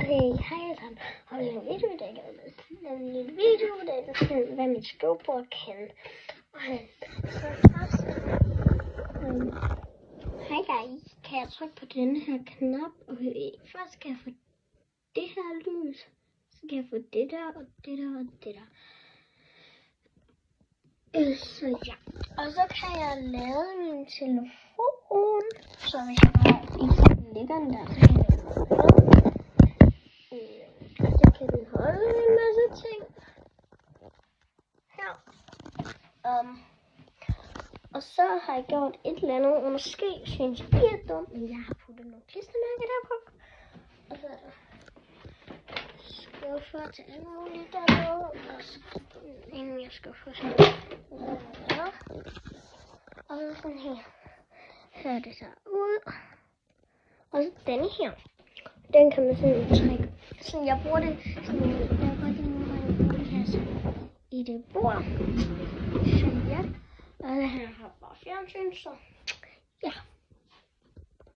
Hej alle sammen. Har vi lavet en video i dag? Jeg vil lave en lille video i dag, der skal være mit skrivebord kan. Så først, hej guys, kan jeg trykke på denne her knap? Okay, først kan jeg få det her lys, så kan jeg få det der og det der og det der. Så ja, og så kan jeg lade min telefon, så hvis jeg bare ikke lægger den der, så kan jeg så kan den holde en masse ting her. Og så har jeg gjort et eller andet, og måske synes I er dumt, men jeg har puttet nogle klistermærker derpå. Og så er der skuffer til alle mulige dernede, og så en mere skuffer her. Og så sådan her. Her det så ud. Og så denne her. Den kan man sådan trække. Så jeg bruger det sådan, jeg kan godt lide nogle gange bruge det her sådan i det bord. Så ja. Og det her har bare fjernsyn, så ja.